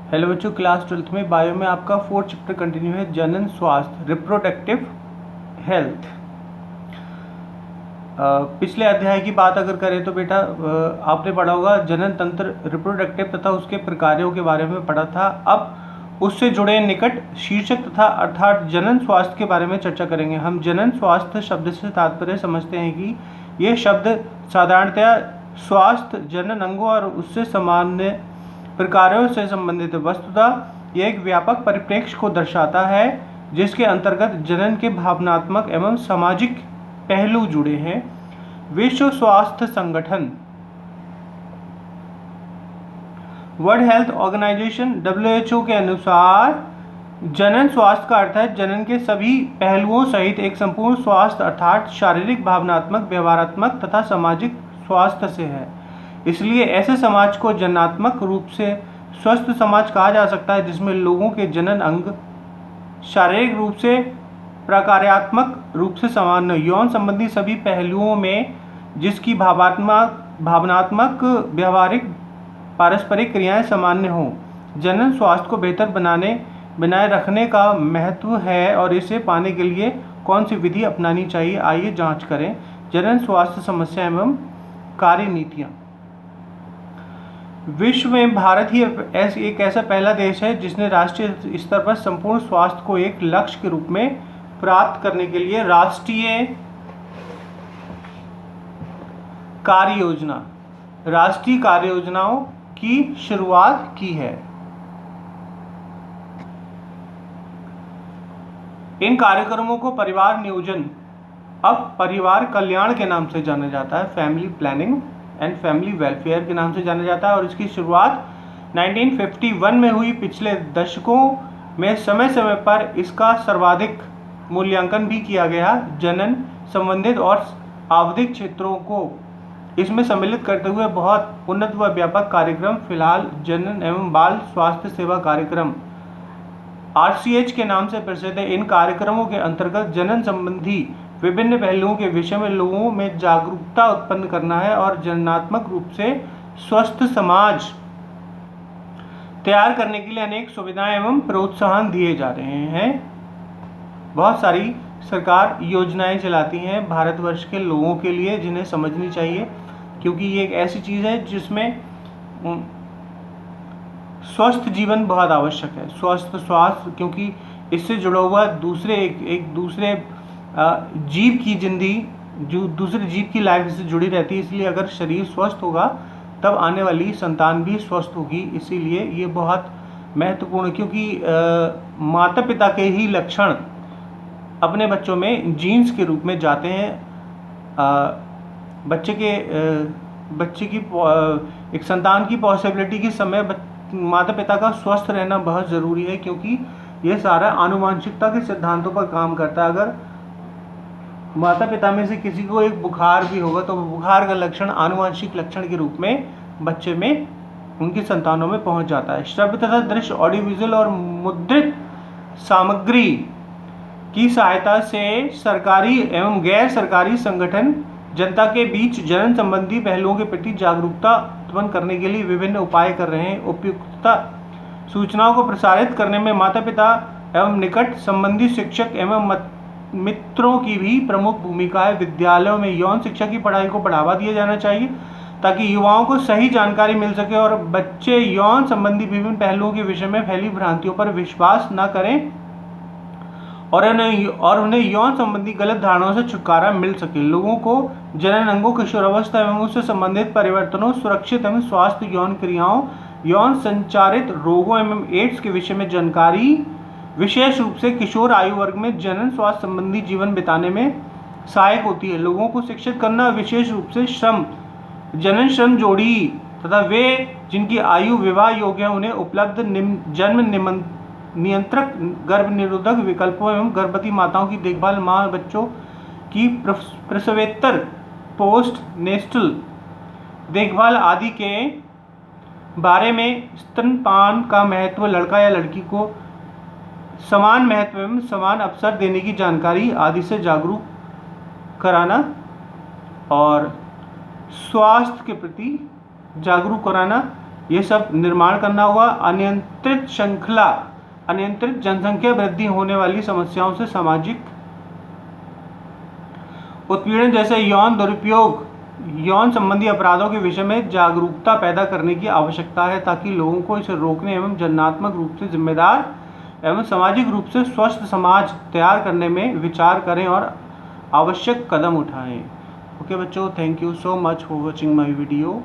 Hello बच्चों, class 12th में bio में आपका 4th चैप्टर कंटिन्यू है। जनन स्वास्थ्य, रिप्रोडक्टिव हेल्थ। पिछले अध्याय की बात अगर करें तो बेटा आपने पढ़ा होगा जनन तंत्र, रिप्रोडक्टिव तथा उसके प्रकारों के बारे में पढ़ा था। अब उससे जुड़े निकट शीर्षक तथा अर्थात जनन स्वास्थ्य के बारे में चर्चा करेंगे। हम जनन स्वास्थ्य शब्द से तात्पर्य समझते हैं कि यह शब्द साधारणतया स्वास्थ्य, जनन अंगों और उससे सामान्य प्रकारों से संबंधित वस्तुतः यह एक व्यापक परिप्रेक्ष्य को दर्शाता है जिसके अंतर्गत जनन के भावनात्मक एवं सामाजिक पहलू जुड़े हैं। विश्व स्वास्थ्य संगठन वर्ल्ड हेल्थ ऑर्गेनाइजेशन WHO के अनुसार जनन स्वास्थ्य का अर्थ है जनन के सभी पहलुओं सहित एक संपूर्ण स्वास्थ्य अर्थात शारीरिक, भावनात्मक, व्यवहारात्मक तथा सामाजिक स्वास्थ्य से है। इसलिए ऐसे समाज को जननात्मक रूप से स्वस्थ समाज कहा जा सकता है जिसमें लोगों के जनन अंग शारीरिक रूप से, प्रकार्यात्मक रूप से सामान्य, यौन संबंधी सभी पहलुओं में जिसकी भावनात्मक, व्यवहारिक, पारस्परिक क्रियाएं सामान्य हों। जनन स्वास्थ्य को बेहतर बनाए रखने का महत्व है और इसे पाने के लिए कौन सी विधि अपनानी चाहिए, आइए जांच करें। जनन स्वास्थ्य समस्या एवं कार्य नीतियाँ। विश्व में भारत ही एक ऐसा पहला देश है जिसने राष्ट्रीय स्तर पर संपूर्ण स्वास्थ्य को एक लक्ष्य के रूप में प्राप्त करने के लिए राष्ट्रीय कार्य योजनाओं की शुरुआत की है। इन कार्यक्रमों को परिवार नियोजन, अब परिवार कल्याण के नाम से जाना जाता है, family planning and family welfare के नाम से जाना जाता है और इसकी शुरुआत 1951 में हुई। पिछले दशकों में समय समय पर इसका सर्वाधिक मूल्यांकन भी किया गया। जनन संबंधित और आवधिक क्षेत्रों को इसमें सम्मिलित करते हुए बहुत उन्नत व व्यापक कार्यक्रम फिलहाल जनन एवं बाल स्वास्थ्य सेवा कार्यक्रम RCH के नाम से प्रसिद्ध है। इन कार्यक्रमों के अंतर्गत जनन संबंधी विभिन्न पहलुओं के विषय में लोगों में जागरूकता उत्पन्न करना है और जननात्मक रूप से स्वस्थ समाज तैयार करने के लिए अनेक सुविधाएं एवं प्रोत्साहन दिए जा रहे हैं। बहुत सारी सरकार योजनाएं चलाती हैं भारतवर्ष के लोगों के लिए जिन्हें समझनी चाहिए, क्योंकि ये एक ऐसी चीज़ है जिसमें स्वस्थ जीवन बहुत आवश्यक है। स्वास्थ्य क्योंकि इससे जुड़ा हुआ एक दूसरे जीव की जिंदगी, जो दूसरे जीव की लाइफ से जुड़ी रहती है। इसलिए अगर शरीर स्वस्थ होगा तब आने वाली संतान भी स्वस्थ होगी। इसीलिए ये बहुत महत्वपूर्ण, क्योंकि माता पिता के ही लक्षण अपने बच्चों में जीन्स के रूप में जाते हैं। बच्चे की एक संतान की पॉसिबिलिटी के समय माता पिता का स्वस्थ रहना बहुत ज़रूरी है, क्योंकि ये सारा आनुवांशिकता के सिद्धांतों पर काम करता है। अगर माता पिता में से किसी को एक बुखार भी होगा तो बुखार का लक्षण आनुवांशिक लक्षण के रूप में बच्चे में, उनकी संतानों में पहुंच जाता है। श्रव्य तथा दृश्य, ऑडियोविजुअल और मुद्रित सामग्री की सहायता से सरकारी एवं गैर सरकारी संगठन जनता के बीच जनन संबंधी पहलुओं के प्रति जागरूकता उत्पन्न करने के लिए विभिन्न उपाय कर रहे हैं। उपयुक्तता सूचनाओं को प्रसारित करने में माता पिता एवं निकट संबंधी शिक्षक एवं मित्रों की भी प्रमुख भूमिका है। विद्यालयों में यौन शिक्षा की पढ़ाई को बढ़ावा दिया जाना चाहिए ताकि युवाओं को सही जानकारी मिल सके और बच्चे यौन संबंधी विभिन्न पहलुओं के विषय में फैली भ्रांतियों पर विश्वास न करें और उन्हें यौन संबंधी गलत धारणाओं से छुटकारा मिल सके। लोगों को जनन अंगों, किशोरावस्था एवं उससे संबंधित परिवर्तनों, सुरक्षित एवं स्वास्थ्य यौन क्रियाओं, यौन संचारित रोगों एवं एड्स के विषय में जानकारी विशेष रूप से किशोर आयु वर्ग में जनन स्वास्थ्य संबंधी जीवन बिताने में सहायक होती है। लोगों को शिक्षित करना, विशेष रूप से जनन श्रम जोड़ी तथा वे जिनकी आयु विवाह योग्य है उन्हें उपलब्ध जन्म नियंत्रक, गर्भ निरोधक विकल्पों एवं गर्भवती माताओं की देखभाल, माँ बच्चों की प्रसवेत्तर पोस्ट नेस्टल देखभाल आदि के बारे में, स्तनपान का महत्व, लड़का या लड़की को समान महत्व एवं समान अवसर देने की जानकारी आदि से जागरूक कराना और स्वास्थ्य के प्रति जागरूक कराना, ये सब निर्माण करना होगा। अनियंत्रित श्रृंखला, अनियंत्रित जनसंख्या वृद्धि होने वाली समस्याओं से सामाजिक उत्पीड़न जैसे यौन दुरुपयोग, यौन संबंधी अपराधों के विषय में जागरूकता पैदा करने की आवश्यकता है, ताकि लोगों को इसे रोकने एवं जननात्मक रूप से जिम्मेदार एवं सामाजिक रूप से स्वस्थ समाज तैयार करने में विचार करें और आवश्यक कदम उठाएं। ओके बच्चों, thank you so much for watching my video.